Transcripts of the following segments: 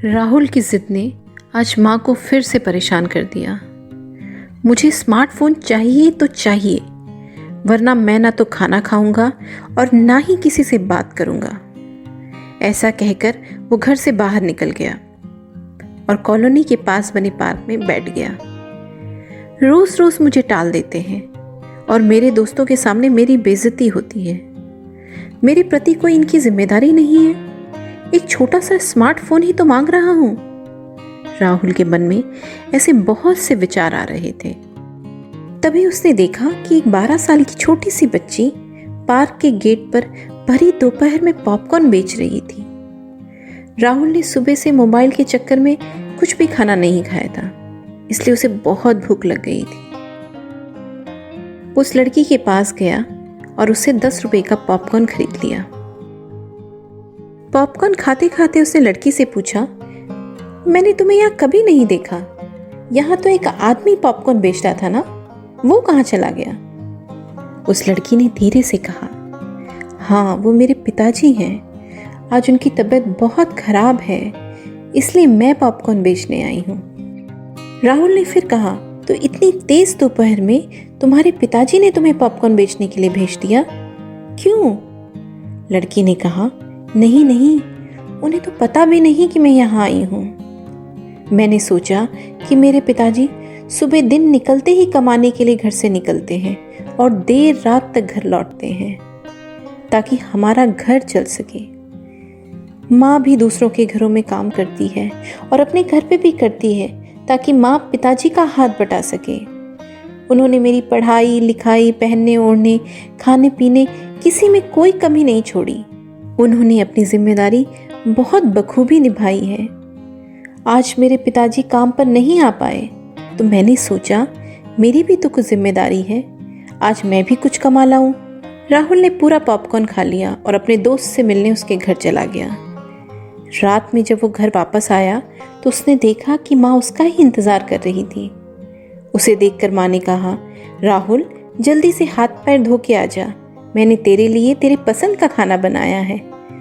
राहुल की जिद ने आज माँ को फिर से परेशान कर दिया। मुझे स्मार्टफोन चाहिए तो चाहिए, वरना मैं ना तो खाना खाऊंगा और ना ही किसी से बात करूंगा। ऐसा कहकर वो घर से बाहर निकल गया और कॉलोनी के पास बने पार्क में बैठ गया। रोज रोज मुझे टाल देते हैं और मेरे दोस्तों के सामने मेरी बेइज्जती होती है। मेरे प्रति कोई इनकी जिम्मेदारी नहीं है। एक छोटा सा स्मार्टफोन ही तो मांग रहा हूं। राहुल के मन में ऐसे बहुत से विचार आ रहे थे। तभी उसने देखा कि एक 12 साल की छोटी सी बच्ची पार्क के गेट पर भरी दोपहर में पॉपकॉर्न बेच रही थी। राहुल ने सुबह से मोबाइल के चक्कर में कुछ भी खाना नहीं खाया था, इसलिए उसे बहुत भूख लग गई थी। उस लड़की के पास गया और उससे 10 रुपए का पॉपकॉर्न खरीद लिया। पॉपकॉर्न खाते खाते उसने लड़की से पूछा, मैंने तुम्हें यहाँ कभी नहीं देखा। यहाँ तो एक आदमी पॉपकॉर्न बेच रहा था ना, वो कहाँ चला गया? उस लड़की ने धीरे से कहा, हाँ वो मेरे पिताजी हैं। आज उनकी तबीयत बहुत खराब है, इसलिए मैं पॉपकॉर्न बेचने आई हूँ। राहुल ने फिर कहा, तो इतनी तेज दोपहर में तुम्हारे पिताजी ने तुम्हें पॉपकॉर्न बेचने के लिए भेज दिया, क्यों? लड़की ने कहा, नहीं नहीं, उन्हें तो पता भी नहीं कि मैं यहाँ आई हूँ। मैंने सोचा कि मेरे पिताजी सुबह दिन निकलते ही कमाने के लिए घर से निकलते हैं और देर रात तक घर लौटते हैं, ताकि हमारा घर चल सके। माँ भी दूसरों के घरों में काम करती है और अपने घर पे भी करती है, ताकि माँ पिताजी का हाथ बटा सके। उन्होंने मेरी पढ़ाई लिखाई, पहनने ओढ़ने, खाने पीने, किसी में कोई कमी नहीं छोड़ी। उन्होंने अपनी जिम्मेदारी बहुत बखूबी निभाई है। आज मेरे पिताजी काम पर नहीं आ पाए, तो मैंने सोचा मेरी भी तो कुछ जिम्मेदारी है, आज मैं भी कुछ कमा लाऊं। राहुल ने पूरा पॉपकॉर्न खा लिया और अपने दोस्त से मिलने उसके घर चला गया। रात में जब वो घर वापस आया तो उसने देखा कि माँ उसका ही इंतजार कर रही थी। उसे देखकर माँ ने कहा, राहुल जल्दी से हाथ पैर धो के आ जा, मैंने तेरे लिए तेरे पसंद का खाना बनाया है।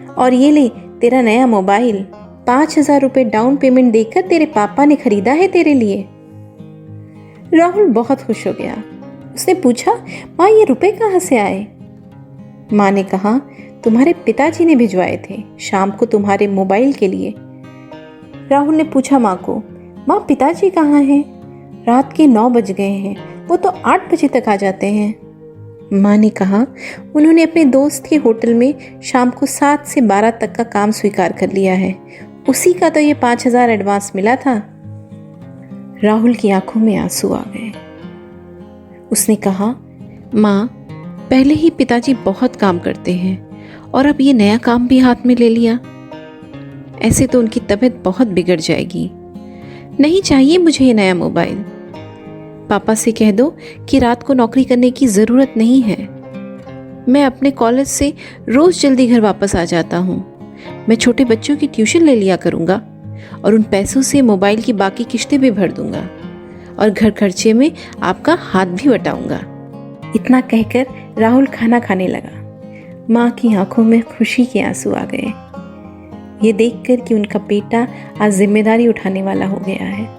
और ये ले तेरा नया मोबाइल, 5,000 रुपये डाउन पेमेंट देकर तेरे पापा ने खरीदा है तेरे लिए। राहुल बहुत खुश हो गया। उसने पूछा, माँ ये रुपए कहाँ से आए? माँ ने कहा, तुम्हारे पिताजी ने भिजवाए थे शाम को तुम्हारे मोबाइल के लिए। राहुल ने पूछा माँ को, माँ पिताजी कहाँ हैं? रात के 9 बज गए हैं, वो तो 8 बजे तक आ जाते हैं। माँ ने कहा, उन्होंने अपने दोस्त के होटल में शाम को 7 से 12 तक का काम स्वीकार कर लिया है, उसी का तो ये 5,000 एडवांस मिला था। राहुल की आंखों में आंसू आ गए। उसने कहा, माँ पहले ही पिताजी बहुत काम करते हैं और अब ये नया काम भी हाथ में ले लिया, ऐसे तो उनकी तबीयत बहुत बिगड़ जाएगी। नहीं चाहिए मुझे ये नया मोबाइल। पापा से कह दो कि रात को नौकरी करने की ज़रूरत नहीं है। मैं अपने कॉलेज से रोज़ जल्दी घर वापस आ जाता हूँ। मैं छोटे बच्चों की ट्यूशन ले लिया करूँगा और उन पैसों से मोबाइल की बाकी किश्तें भी भर दूँगा और घर खर्चे में आपका हाथ भी बटाऊँगा। इतना कहकर राहुल खाना खाने लगा। माँ की आंखों में खुशी के आंसू आ गए, ये देखकर कि उनका बेटा आज जिम्मेदारी उठाने वाला हो गया है।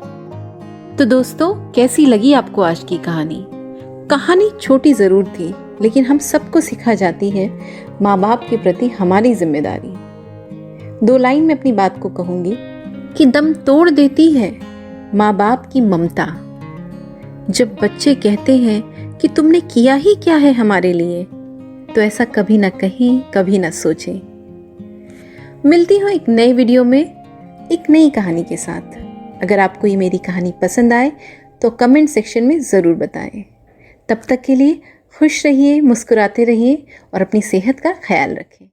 तो दोस्तों, कैसी लगी आपको आज की कहानी? कहानी छोटी ज़रूर थी, लेकिन हम सबको सिखा जाती है माँ बाप के प्रति हमारी जिम्मेदारी। 2 लाइन में अपनी बात को कहूँगी कि दम तोड़ देती है माँ बाप की ममता। जब बच्चे कहते हैं कि तुमने किया ही क्या है हमारे लिए, तो ऐसा कभी ना कहें, कभी ना सोचें। मिलती हूँ एक नए वीडियो में एक नई कहानी के साथ। अगर आपको ये मेरी कहानी पसंद आए तो कमेंट सेक्शन में ज़रूर बताएं। तब तक के लिए खुश रहिए, मुस्कुराते रहिए और अपनी सेहत का ख्याल रखें।